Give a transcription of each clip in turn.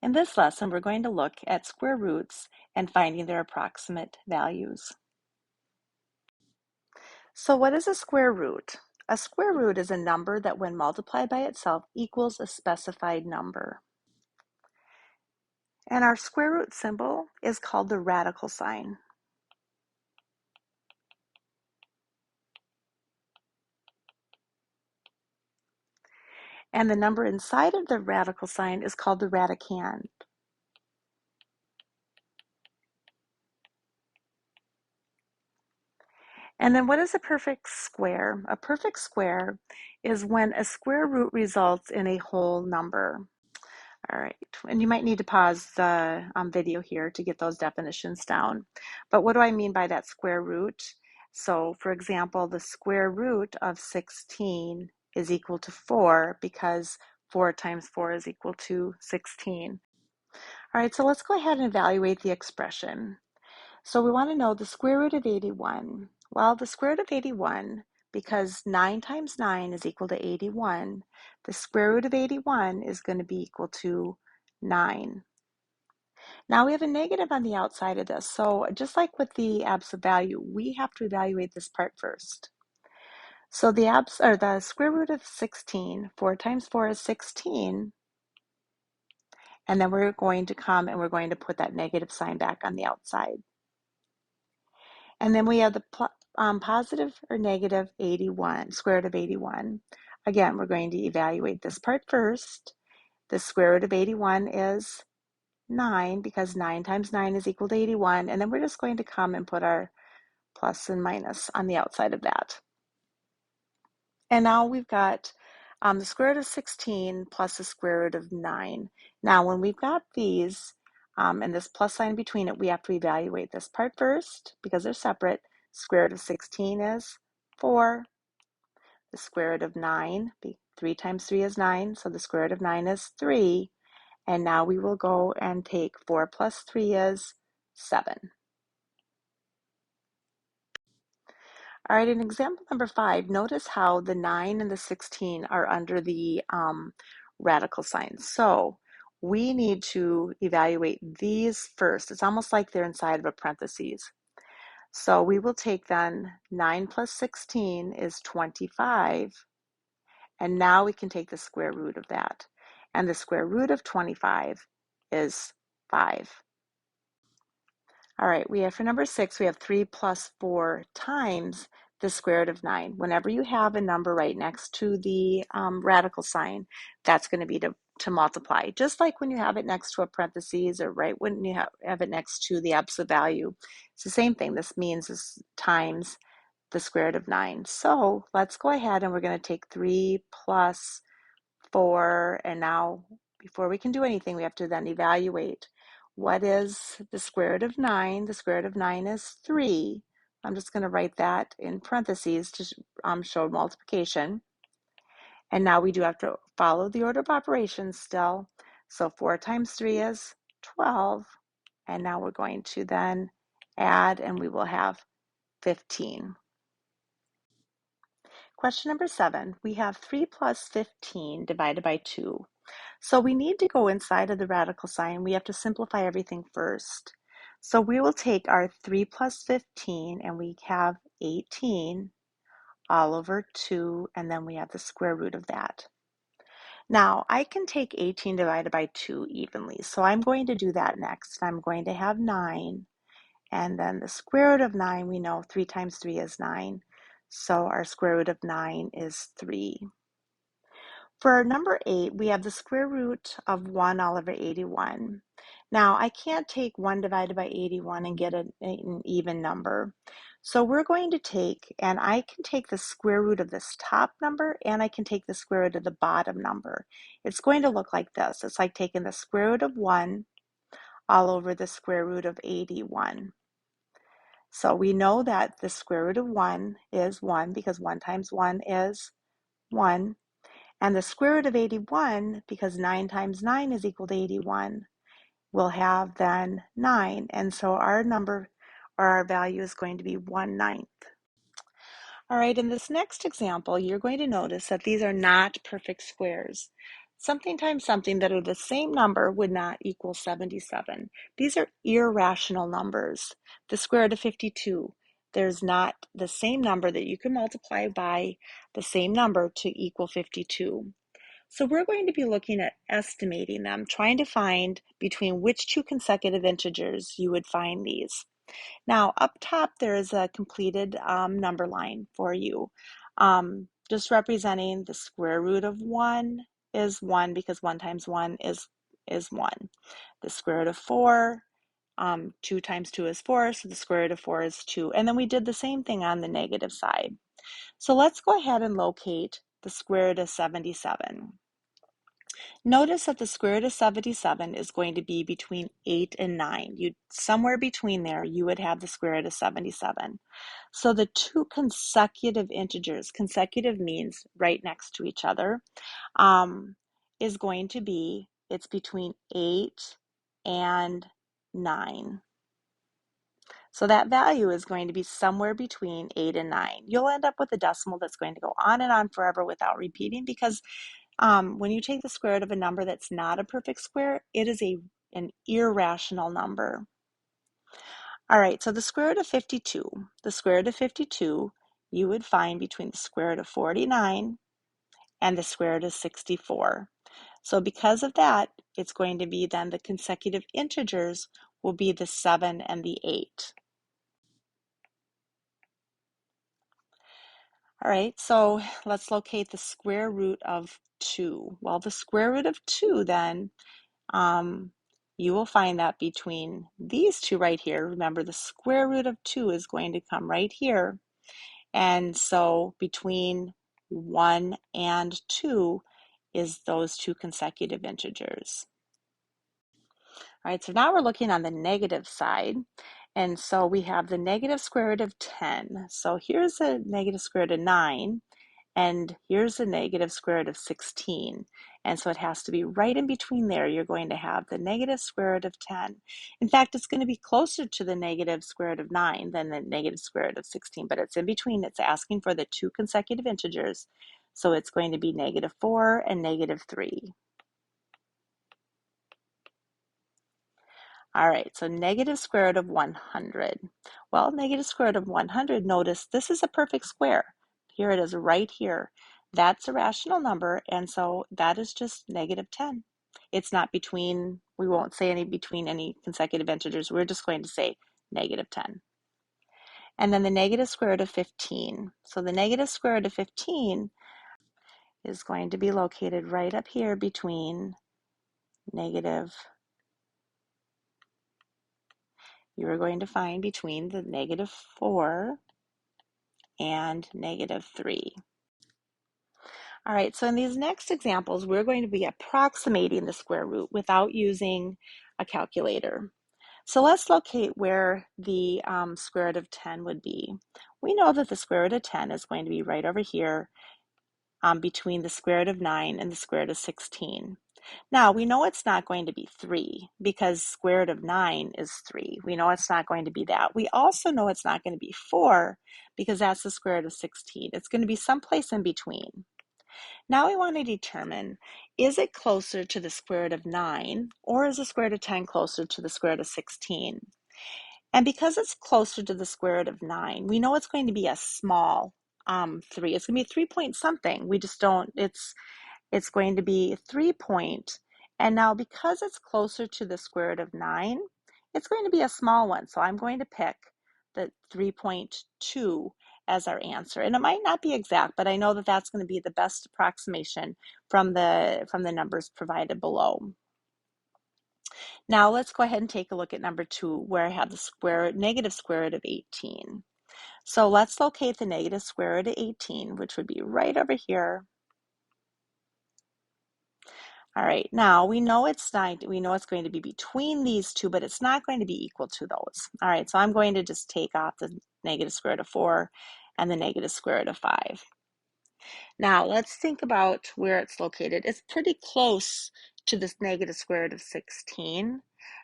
In this lesson, we're going to look at square roots and finding their approximate values. So what is a square root? A square root is a number that when multiplied by itself equals a specified number. And our square root symbol is called the radical sign. And the number inside of the radical sign is called the radicand. And then what is a perfect square? A perfect square is when a square root results in a whole number. All right, and you might need to pause the video here to get those definitions down. But what do I mean by that square root? So for example, the square root of 16 is equal to 4 because 4 times 4 is equal to 16. All right, so let's go ahead and evaluate the expression. So we want to know the square root of 81. Well, the square root of 81, because 9 times 9 is equal to 81, the square root of 81 is going to be equal to 9. Now we have a negative on the outside of this, so just like with the absolute value, we have to evaluate this part first. So the square root of 16, 4 times 4 is 16, and then we're going to come and we're going to put that negative sign back on the outside. And then we have the positive or negative 81, square root of 81. Again, we're going to evaluate this part first. The square root of 81 is 9 because 9 times 9 is equal to 81. And then we're just going to come and put our plus and minus on the outside of that. And now we've got the square root of 16 plus the square root of 9. Now when we've got these, and this plus sign between it, we have to evaluate this part first because they're separate. Square root of 16 is 4. The square root of 9, 3 times 3 is 9, so the square root of 9 is 3. And now we will go and take 4 plus 3 is 7. All right, in example number 5, notice how the 9 and the 16 are under the radical signs. So we need to evaluate these first. It's almost like they're inside of a parentheses. So we will take then 9 plus 16 is 25. And now we can take the square root of that. And the square root of 25 is 5. All right, we have for number 6, we have 3 plus 4 times the square root of 9. Whenever you have a number right next to the radical sign, that's going to be to multiply. Just like when you have it next to a parentheses or right when you have it next to the absolute value. It's the same thing. This means this times the square root of 9. So let's go ahead and we're going to take 3 plus 4. And now before we can do anything, we have to then evaluate. What is the square root of 9? The square root of 9 is 3. I'm just going to write that in parentheses to show multiplication. And now we do have to follow the order of operations still. So 4 times 3 is 12. And now we're going to then add and we will have 15. Question number 7, we have 3 plus 15 divided by 2. So we need to go inside of the radical sign. We have to simplify everything first. So we will take our 3 plus 15 and we have 18 all over 2, and then we have the square root of that. Now I can take 18 divided by 2 evenly, so I'm going to do that next. I'm going to have 9, and then the square root of 9, we know 3 times 3 is 9. So our square root of 9 is 3. For our number 8, we have the square root of 1 all over 81. Now, I can't take 1 divided by 81 and get an even number. So we're going to take, and I can take the square root of this top number, and I can take the square root of the bottom number. It's going to look like this. It's like taking the square root of 1 all over the square root of 81. So we know that the square root of 1 is 1 because 1 times 1 is 1. And the square root of 81, because 9 times 9 is equal to 81, we'll have then 9. And so our number or our value is going to be 1/9. All right, in this next example, you're going to notice that these are not perfect squares. something times something that are the same number would not equal 77. These are irrational numbers. The square root of 52, there's not the same number that you can multiply by the same number to equal 52. So we're going to be looking at estimating them, trying to find between which two consecutive integers you would find these. Now, up top, there is a completed number line for you, just representing the square root of 1 is 1 because 1 times 1 is 1. The square root of 4, 2 times 2 is 4, so the square root of 4 is 2. And then we did the same thing on the negative side. So let's go ahead and locate the square root of 77. Notice that the square root of 77 is going to be between 8 and 9. Somewhere between there, you would have the square root of 77. So the two consecutive integers, consecutive means right next to each other, is going to be, it's between 8 and 9. So that value is going to be somewhere between 8 and 9. You'll end up with a decimal that's going to go on and on forever without repeating because when you take the square root of a number that's not a perfect square, it is an irrational number. All right, so the square root of 52. The square root of 52 you would find between the square root of 49 and the square root of 64. So because of that, it's going to be then the consecutive integers will be the 7 and the 8. All right, so let's locate the square root of 2. Well, the square root of 2 then, you will find that between these two right here, remember the square root of 2 is going to come right here. And so between 1 and 2 is those two consecutive integers. All right, so now we're looking on the negative side. And so we have the negative square root of 10. So here's a negative square root of 9. And here's the negative square root of 16. And so it has to be right in between there. You're going to have the negative square root of 10. In fact, it's going to be closer to the negative square root of 9 than the negative square root of 16, but it's in between. It's asking for the two consecutive integers. So it's going to be negative 4 and negative 3. All right, so negative square root of 100. Well, negative square root of 100, notice this is a perfect square. Here it is right here. That's a rational number, and so that is just negative 10. It's not between, we won't say any between any consecutive integers. We're just going to say negative 10. And then the negative square root of 15. So the negative square root of 15 is going to be located right up here between you are going to find between the negative 4 and negative 3. All right, so in these next examples, we're going to be approximating the square root without using a calculator. So let's locate where the square root of 10 would be. We know that the square root of 10 is going to be right over here between the square root of 9 and the square root of 16. Now, we know it's not going to be 3 because square root of 9 is 3. We know it's not going to be that. We also know it's not going to be 4 because that's the square root of 16. It's going to be someplace in between. Now we want to determine, is it closer to the square root of 9 or is the square root of 10 closer to the square root of 16? And because it's closer to the square root of 9, we know it's going to be a small 3. It's going to be 3 point something. We just don't, it's going to be 3 point. And now because it's closer to the square root of 9, it's going to be a small one. So I'm going to pick the 3.2 as our answer. And it might not be exact, but I know that that's going to be the best approximation from the numbers provided below. Now let's go ahead and take a look at number 2 where I have the negative square root of 18. So let's locate the negative square root of 18, which would be right over here. All right, now we know it's going to be between these two, but it's not going to be equal to those. All right, so I'm going to just take off the negative square root of 4 and the negative square root of 5. Now let's think about where it's located. It's pretty close to this negative square root of 16.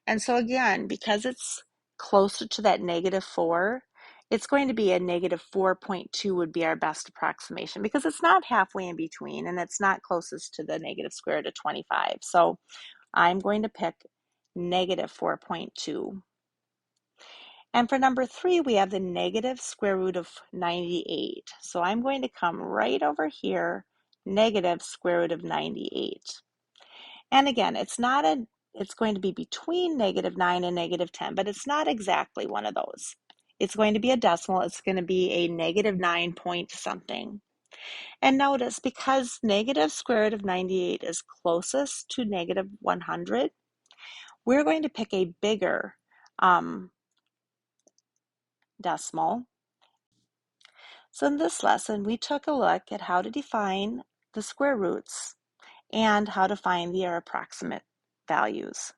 And so again, because it's closer to that negative 4, it's going to be a negative 4.2 would be our best approximation because it's not halfway in between and it's not closest to the negative square root of 25. So I'm going to pick negative 4.2. And for number 3, we have the negative square root of 98. So I'm going to come right over here, negative square root of 98. And again, it's going to be between negative 9 and negative 10, but it's not exactly one of those. It's going to be a decimal. It's going to be a negative 9 point something. And notice, because negative square root of 98 is closest to negative 100, we're going to pick a bigger decimal. So in this lesson, we took a look at how to define the square roots and how to find their approximate values.